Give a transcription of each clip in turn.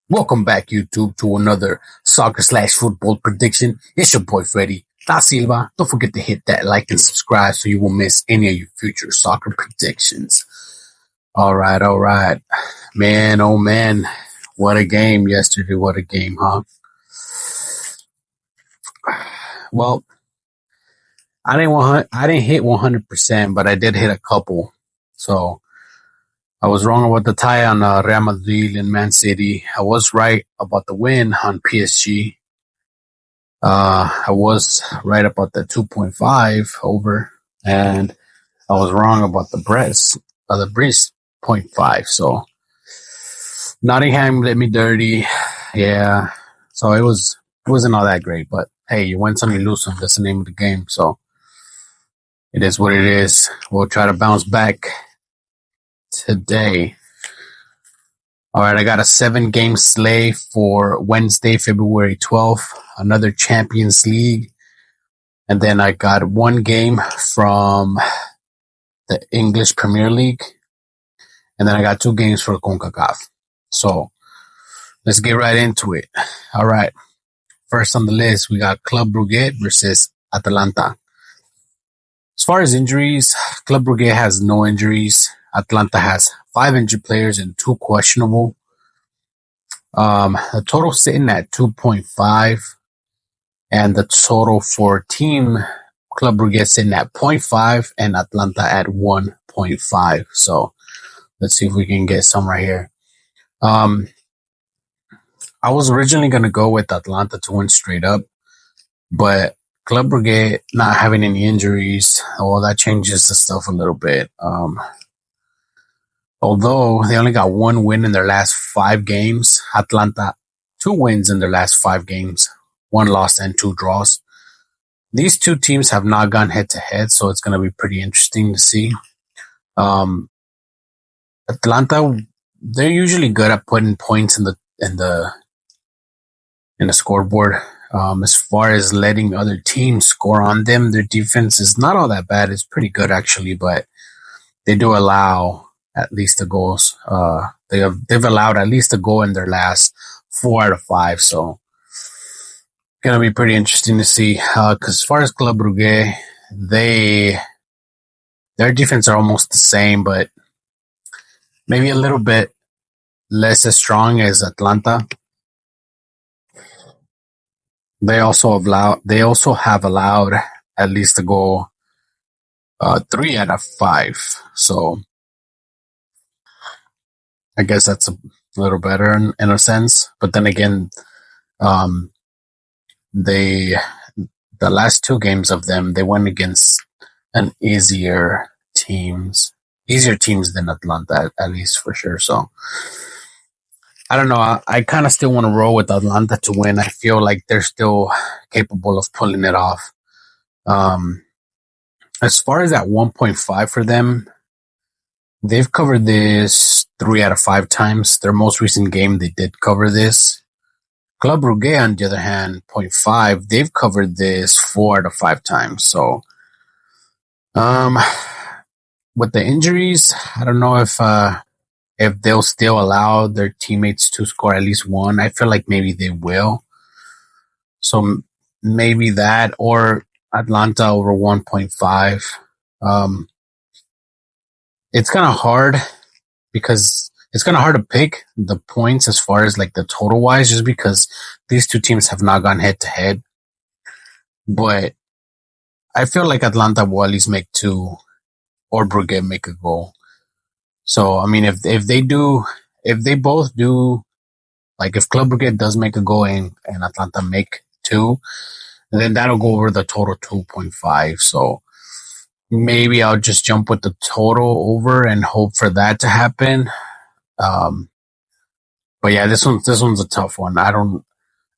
Welcome back, YouTube, to another soccer/football prediction. It's your boy Freddy Da Silva. Don't forget to hit that like and subscribe so you won't miss any of your future soccer predictions. All right. Man, oh man. What a game yesterday. What a game, huh? Well, I didn't hit 100%, but I did hit a couple. So I was wrong about the tie on Real Madrid and Man City. I was right about the win on PSG. I was right about the 2.5 over, and I was wrong about the Breast 0.5. So Nottingham let me dirty. Yeah. So it wasn't all that great, but hey, you win some, you lose some. That's the name of the game. So it is what it is. We'll try to bounce back today. All right, I got a 7-game slate for Wednesday, February 12th, another Champions League. And then I got one game from the English Premier League. And then I got 2 games for Concacaf. So let's get right into it. All right. First on the list, we got Club Brugge versus Atalanta. As far as injuries, Club Brugge has no injuries. Atalanta has 5 injured players and 2 questionable. The total sitting at 2.5, and the total for team Club Brugge sitting at 0.5 and Atalanta at 1.5. So let's see if we can get some right here. I was originally going to go with Atalanta to win straight up, but Club Brugge not having any injuries, well, that changes the stuff a little bit. Although they only got 1 win in their last 5 games, Atalanta 2 wins in their last 5 games, 1 loss and 2 draws. These 2 teams have not gone head to head, so it's going to be pretty interesting to see. Atalanta, they're usually good at putting points in the scoreboard. As far as letting other teams score on them, their defense is not all that bad. It's pretty good actually, but they do allow at least the goals. They've allowed at least a goal in their last 4 out of 5. So gonna be pretty interesting to see. Because as far as Club Brugge, their defense are almost the same, but maybe a little bit less as strong as Atalanta. They also have allowed at least a goal 3 out of 5. So I guess that's a little better in a sense. But then again, the last 2 games of them, they went against easier teams than Atlanta, at least for sure. So I don't know. I kind of still want to roll with Atlanta to win. I feel like they're still capable of pulling it off. As far as that 1.5 for them, they've covered this 3 out of 5 times. Their most recent game, they did cover this. Club Brugge, on the other hand, 0.5, they've covered this 4 out of 5 times. So, with the injuries, I don't know if they'll still allow their teammates to score at least 1. I feel like maybe they will. So maybe that or Atlanta over 1.5. It's kind of hard because it's kind of hard to pick the points as far as like the total wise, just because these 2 teams have not gone head to head. But I feel like Atlanta will at least make 2 or Brugge make a goal. So, I mean, if they both do, like if Club Brugge does make a goal and Atlanta make 2, then that'll go over the total 2.5. So maybe I'll just jump with the total over and hope for that to happen. But yeah, this one's a tough one. I'm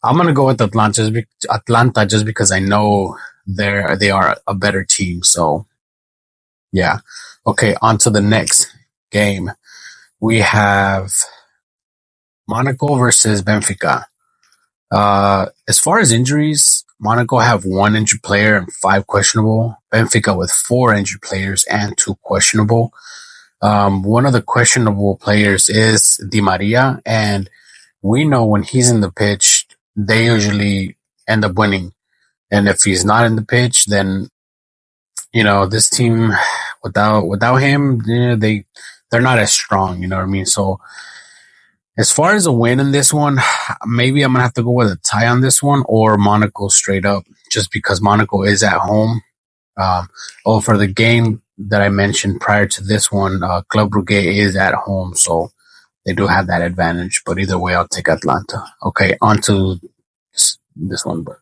gonna go with Atlanta just because I know they are a better team. So yeah. Okay, on to the next game. We have Monaco versus Benfica. As far as injuries, Monaco have 1 injured player and 5 questionable. Benfica with 4 injured players and 2 questionable. One of the questionable players is Di Maria, and we know when he's in the pitch, they usually end up winning. And if he's not in the pitch, then this team without him, they're not as strong. You know what I mean? So as far as a win in this one, maybe I'm gonna have to go with a tie on this one or Monaco straight up, just because Monaco is at home. For the game that I mentioned prior to this one, Club Brugge is at home, so they do have that advantage. But either way, I'll take Atlanta. Okay, on to this one. But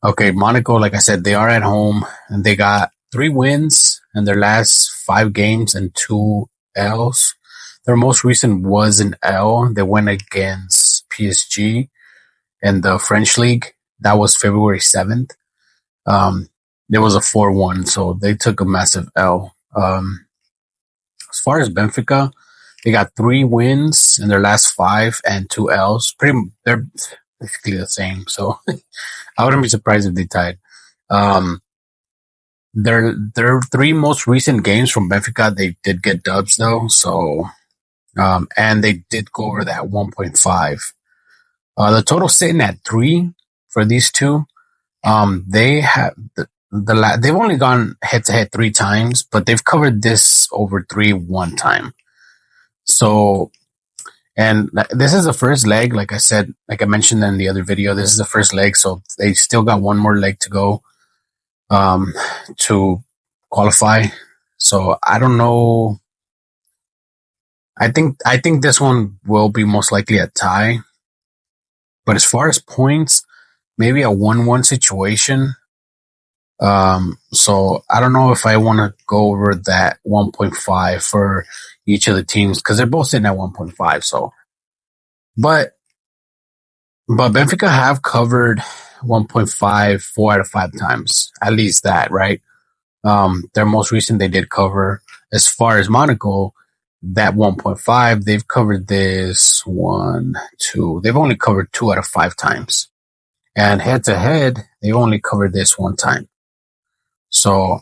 okay, Monaco, like I said, they are at home, and they got 3 wins in their last 5 games and 2 L's. Their most recent was an L. They went against PSG in the French league. That was February 7th. There was a 4-1, so they took a massive L. As far as Benfica, they got 3 wins in their last 5 and 2 L's. They're basically the same, so I wouldn't be surprised if they tied. Their 3 most recent games from Benfica, they did get dubs though, so and they did go over that 1.5. The total sitting at 3 for these two. They have they've only gone head to head 3 times, but they've covered this over 3 one time. So, and this is the first leg, like I mentioned in the other video, this is the first leg, so they still got one more leg to go to qualify. So I don't know. I think this one will be most likely a tie. But as far as points, maybe a 1-1 situation. So I don't know if I want to go over that 1.5 for each of the teams, because they're both sitting at 1.5. So, but Benfica have covered 1.5 4 out of 5 times, at least that, right? Their most recent they did cover. As far as Monaco, that 1.5, they've covered this 1, 2. They've only covered 2 out of 5 times. And head to head, they only covered this 1 time. So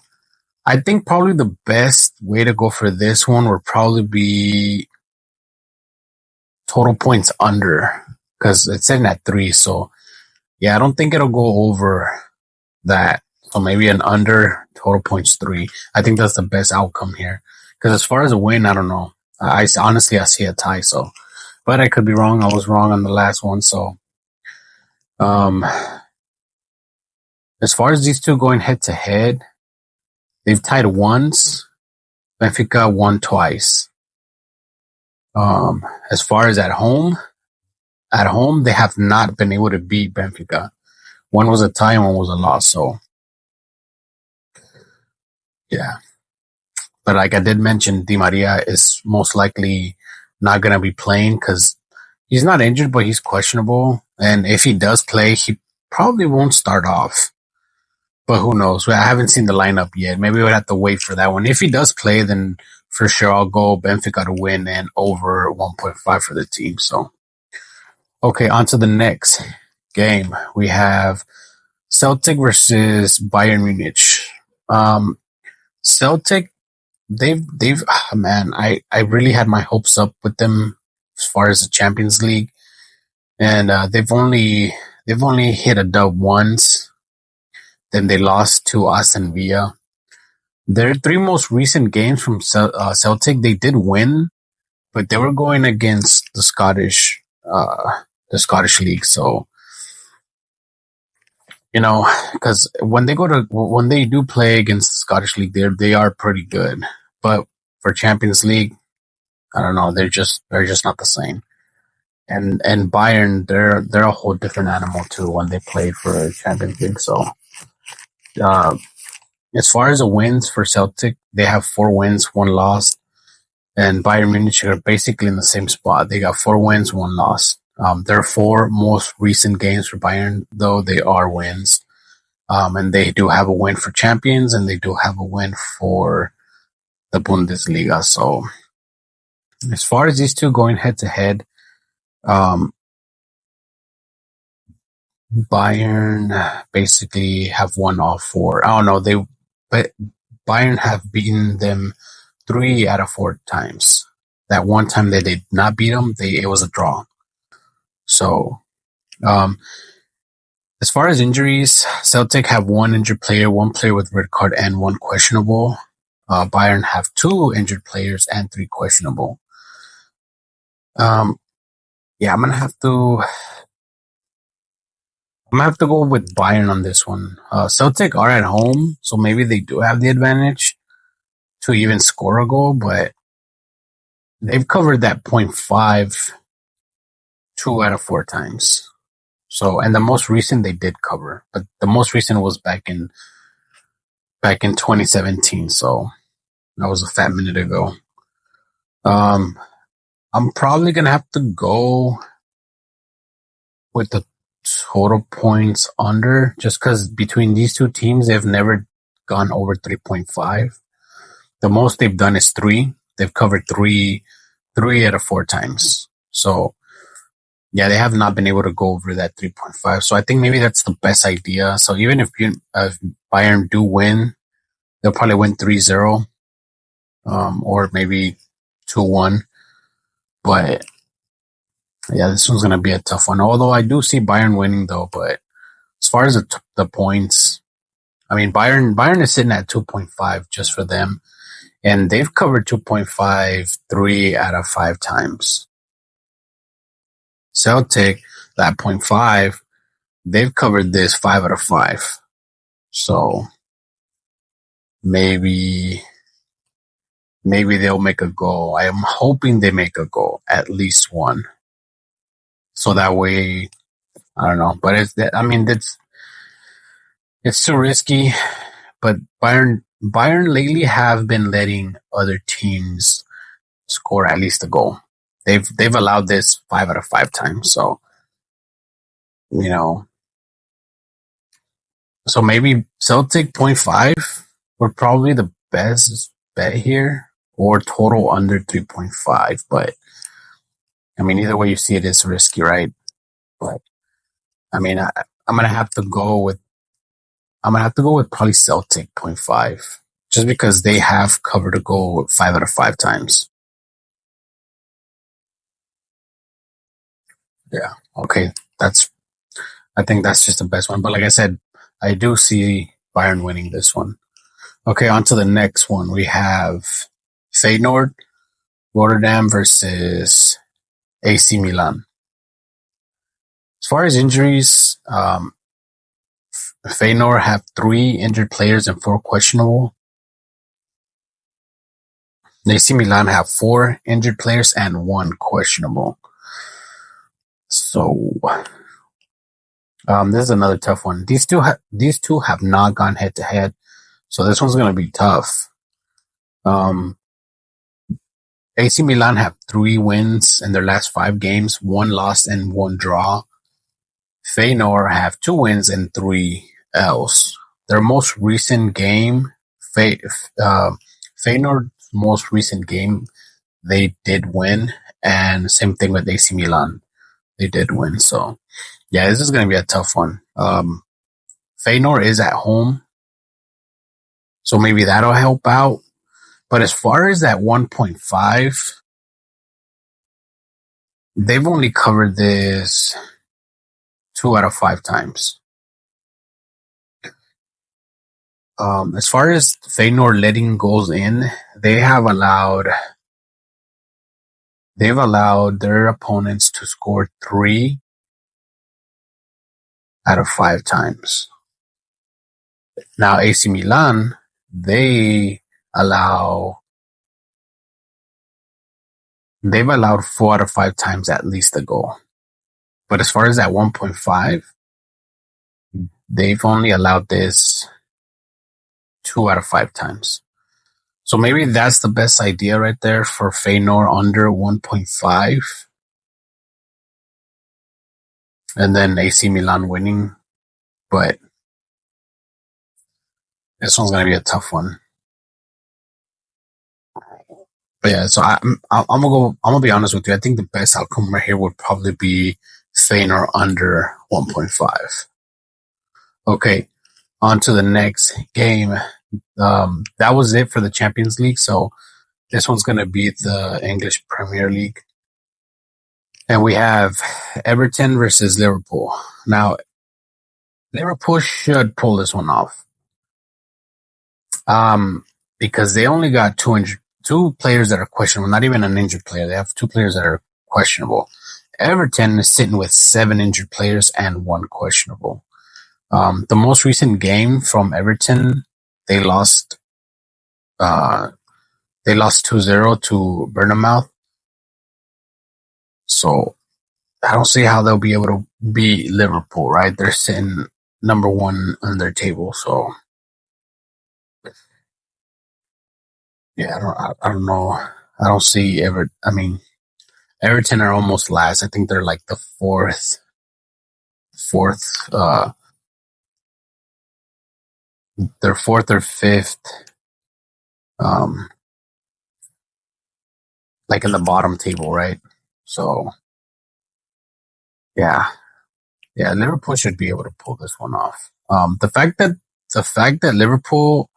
I think probably the best way to go for this one would probably be total points under, because it's sitting at 3. So yeah, I don't think it'll go over that. So maybe an under, total points 3. I think that's the best outcome here. Because as far as a win, I don't know. I honestly see a tie. So, but I could be wrong. I was wrong on the last one. So, as far as these two going head to head, they've tied once. Benfica won twice. As far as at home, they have not been able to beat Benfica. One was a tie and one was a loss. So, yeah. But like I did mention, Di Maria is most likely not going to be playing because he's not injured, but he's questionable. And if he does play, he probably won't start off. But who knows? I haven't seen the lineup yet. Maybe we'll have to wait for that one. If he does play, then for sure I'll go Benfica to win and over 1.5 for the team. So, okay, on to the next game. We have Celtic versus Bayern Munich. Celtic, man, I really had my hopes up with them as far as the Champions League, and they've only hit a dub once. Then they lost to Aston Villa. Their 3 most recent games from Celtic, they did win, but they were going against the Scottish league. So, because when they do play against the Scottish league, they are pretty good. But for Champions League, I don't know, they're just not the same. And Bayern, they're a whole different animal too when they play for Champions League. So, as far as the wins for Celtic, they have 4 wins, 1 loss, and Bayern Munich are basically in the same spot. They got 4 wins, 1 loss. Their 4 most recent games for Bayern, though, they are wins. And they do have a win for Champions, and they do have a win for the Bundesliga. So, as far as these two going head to head, Bayern basically have won all 4. I don't know. But Bayern have beaten them 3 out of 4 times. That one time they did not beat them, it was a draw. So, as far as injuries, Celtic have one injured player, one player with red card, and one questionable. Bayern have two injured players and three questionable. Yeah, I'm gonna have to go with Bayern on this one. Celtic are at home, so maybe they do have the advantage to even score a goal, but they've covered that 0.5 2 out of 4 times. So, and the most recent they did cover, but the most recent was back in 2017. So that was a fat minute ago. I'm probably gonna have to go with the total points under, just because between these two teams, they've never gone over 3.5. The most they've done is 3. They've covered 3 out of 4 times. So yeah, they have not been able to go over that 3.5. So I think maybe that's the best idea. So even if Bayern do win, they'll probably win 3-0, or maybe 2-1. But yeah, this one's going to be a tough one. Although I do see Bayern winning though. But as far as the points, I mean, Bayern is sitting at 2.5 just for them. And they've covered 2.5 3 out of 5 times. Celtic, that 0.5, they've covered this 5 out of 5. So maybe they'll make a goal. I am hoping they make a goal, at least one. So that way, I don't know. But it's too risky. But Bayern lately have been letting other teams score at least a goal. They've allowed this 5 out of 5 times. So, so maybe Celtic 0.5 were probably the best bet here, or total under 3.5. But I mean, either way you see it, it's risky, right? But I mean, I'm gonna have to go with probably Celtic 0.5, just because they have covered a goal 5 out of 5 times. Yeah. Okay. I think that's just the best one. But like I said, I do see Bayern winning this one. Okay, on to the next one. We have Feyenoord, Rotterdam versus AC Milan. As far as injuries, Feyenoord have 3 injured players and 4 questionable. AC Milan have 4 injured players and 1 questionable. So, this is another tough one. These two have not gone head to head, so this one's going to be tough. AC Milan have 3 wins in their last 5 games, 1 loss and 1 draw. Feyenoord have 2 wins and 3 L's. Their most recent game, Feyenoord's most recent game, they did win, and same thing with AC Milan. They did win, so yeah, this is going to be a tough one. Feyenoord is at home, so maybe that'll help out. But as far as that 1.5, they've only covered this 2 out of 5 times. As far as Feyenoord letting goals in, they've allowed their opponents to score 3 out of 5 times. Now AC Milan, they've allowed 4 out of 5 times at least a goal. But as far as that 1.5, they've only allowed this 2 out of 5 times. So maybe that's the best idea right there for Feyenoord under 1.5. And then AC Milan winning. But this one's going to be a tough one. But yeah, so I'm gonna be honest with you. I think the best outcome right here would probably be Feyenoord under 1.5. Okay, on to the next game. That was it for the Champions League. So this one's gonna be the English Premier League. And we have Everton versus Liverpool. Now, Liverpool should pull this one off. Because they only got two players that are questionable, not even an injured player. They have two players that are questionable. Everton is sitting with 7 injured players and 1 questionable. The most recent game from Everton, they lost 2-0 to Bournemouth. So I don't see how they'll be able to beat Liverpool, right? They're sitting number 1 on their table. So yeah, I don't know. I don't see Everton are almost last. I think they're like the fourth, they're fourth or fifth, um, like in the bottom table, right? So yeah, Liverpool should be able to pull this one off. The fact that Liverpool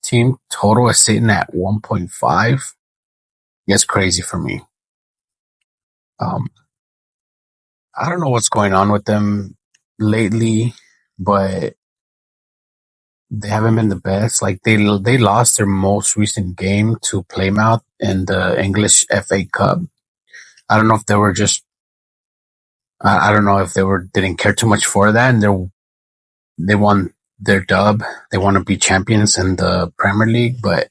team total is sitting at 1.5 is crazy for me. Um, I don't know what's going on with them lately, but they haven't been the best. Like they lost their most recent game to Plymouth in the English FA Cup. I don't know if they were just I don't know if they didn't care too much for that, and they won their dub. They want to be champions in the Premier League, but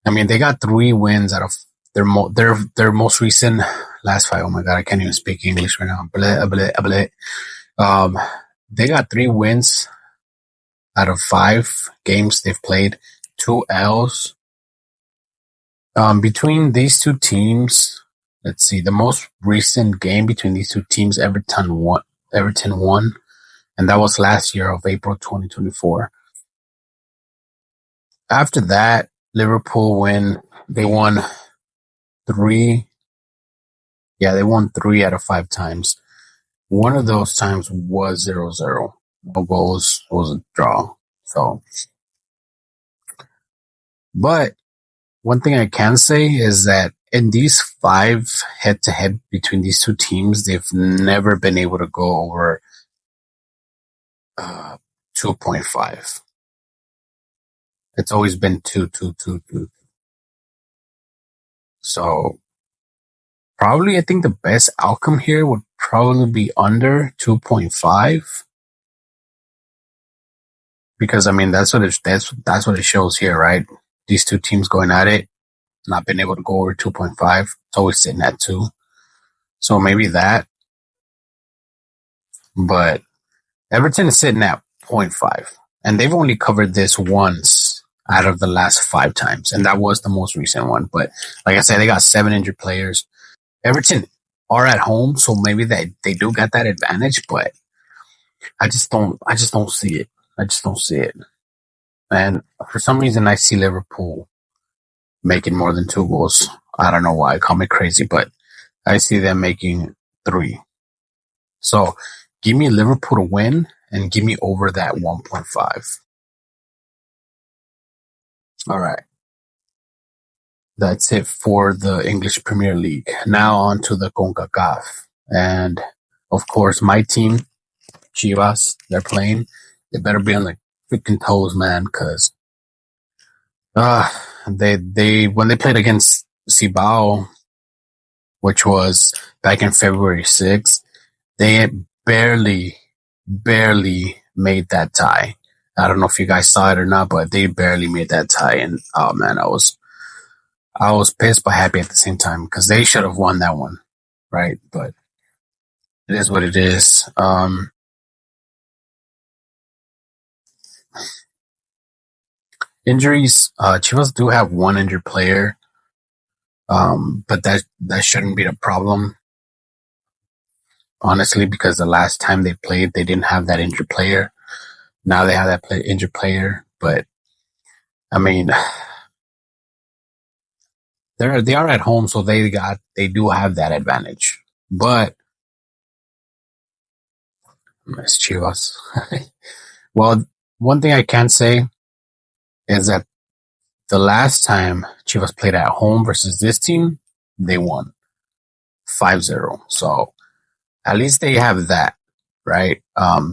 I mean they got 3 wins out of their most recent last 5. Oh my god, I can't even speak English right now. Blah, blah, blah. They got 3 wins out of 5 games they've played, 2 L's. Between these two teams, let's see, the most recent game between these two teams, Everton won, and that was last year of April 2024. After that, Liverpool they won 3. Yeah, they won 3 out of 5 times. One of those times was 0-0. No goals, was a draw. So, but one thing I can say is that in these 5 head-to-head between these two teams, they've never been able to go over 2.5. It's always been 2, 2, 2, 2. So probably I think the best outcome here would probably be under 2.5. Because I mean that's what it shows here, right? These two teams going at it, not being able to go over 2.5. It's always sitting at 2. So maybe that. But Everton is sitting at 0.5. And they've only covered this once out of the last 5 times. And that was the most recent one. But like I said, they got 7 injured players. Everton are at home, so maybe they do get that advantage, but I just don't see it. I just don't see it. And for some reason I see Liverpool making more than 2 goals. I don't know why. Call me crazy, but I see them making 3. So give me Liverpool to win and give me over that 1.5. All right. That's it for the English Premier League. Now on to the Concacaf. And of course, my team, Chivas, they're playing. They better be on the freaking toes, man, because they when they played against Cibao, which was back in February 6th, they barely made that tie. I don't know if you guys saw it or not, but they barely made that tie. And oh man, I was pissed but happy at the same time because they should have won that one, right? But it is what it is. Injuries. Chivas do have 1 injured player, but that shouldn't be the problem, honestly, because the last time they played, they didn't have that injured player. Now they have that injured player, but I mean, they are at home, so they do have that advantage. But it's Chivas. Well, one thing I can say is that the last time Chivas played at home versus this team, they won 5-0. So at least they have that, right?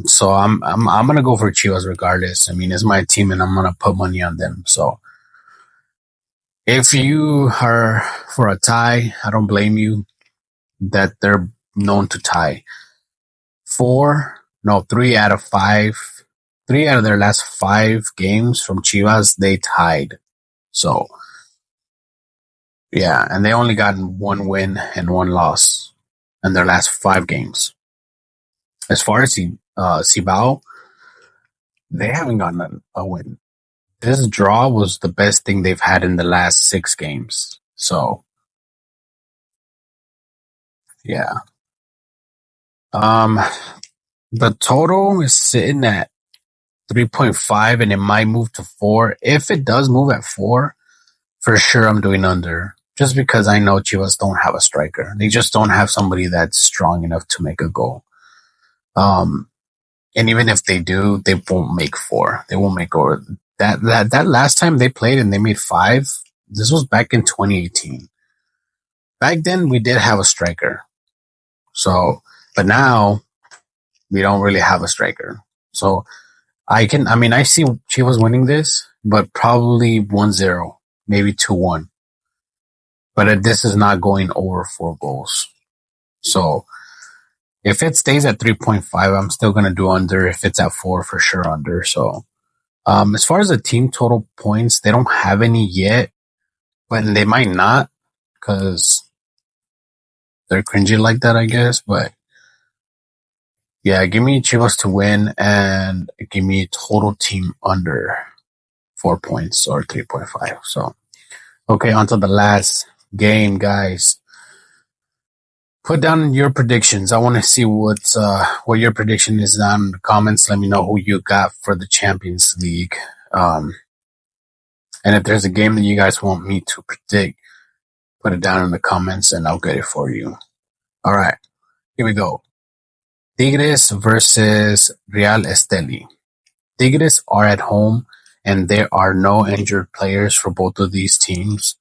So I'm gonna go for Chivas regardless. I mean, it's my team, and I'm gonna put money on them. So if you are for a tie, I don't blame you. That they're known to tie. 3 out of their last 5 games from Chivas, they tied. So yeah, and they only got 1 win and 1 loss in their last 5 games. As far as Cibao, they haven't gotten a win. This draw was the best thing they've had in the last 6 games. So yeah. The total is sitting at 3.5, and it might move to 4. If it does move at 4, for sure I'm doing under. Just because I know Chivas don't have a striker. They just don't have somebody that's strong enough to make a goal. And even if they do, they won't make 4. They won't make over. That last time they played and they made 5, this was back in 2018. Back then we did have a striker. So, but now we don't really have a striker. So I see Chivas winning this, but probably 1-0, maybe 2-1. But this is not going over 4 goals. So if it stays at 3.5, I'm still going to do under. If it's at 4, for sure under. So as far as the team total points, they don't have any yet, but they might not because they're cringy like that, I guess. But yeah, give me Chivas to win and give me total team under 4 points or 3.5. So, okay, on to the last game, guys. Put down your predictions. I want to see what your prediction is down in the comments. Let me know who you got for the Champions League. And if there's a game that you guys want me to predict, put it down in the comments and I'll get it for you. All right, here we go. Tigres versus Real Esteli. Tigres are at home, and there are no injured players for both of these teams.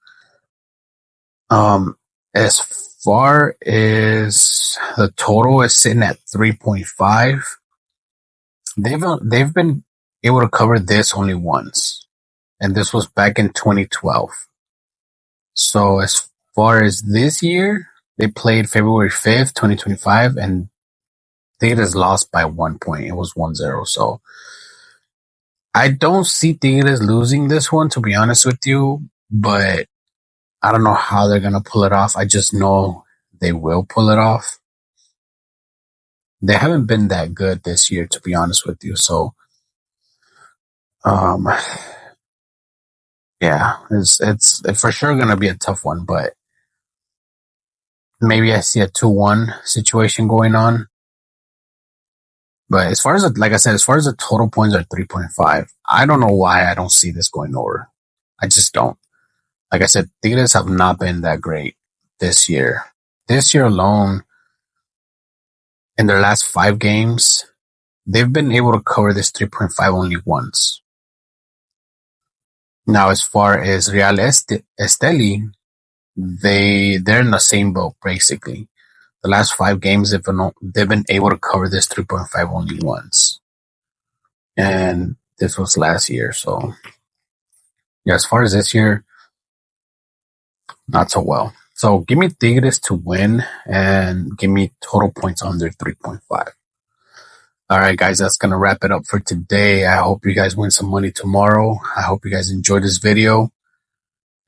As far as the total is sitting at 3.5, they've been able to cover this only once, and this was back in 2012. So as far as this year, they played February 5th, 2025, and Tigres lost by 1 point. It was 1-0. So I don't see Tigres losing this one, to be honest with you, but I don't know how they're going to pull it off. I just know they will pull it off. They haven't been that good this year, to be honest with you. So, yeah, it's for sure going to be a tough one, but maybe I see a 2-1 situation going on. But as far as the total points are 3.5, I don't know why I don't see this going over. I just don't. Like I said, Tigres have not been that great this year. This year alone, in their last 5 games, they've been able to cover this 3.5 only once. Now, as far as Real Esteli, they're in the same boat, basically. The last 5 games, they've been able to cover this 3.5 only once. And this was last year. So, yeah, as far as this year, not so well. So, give me Tigres to win and give me total points under 3.5. All right, guys, that's going to wrap it up for today. I hope you guys win some money tomorrow. I hope you guys enjoyed this video.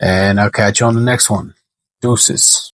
And I'll catch you on the next one. Deuces.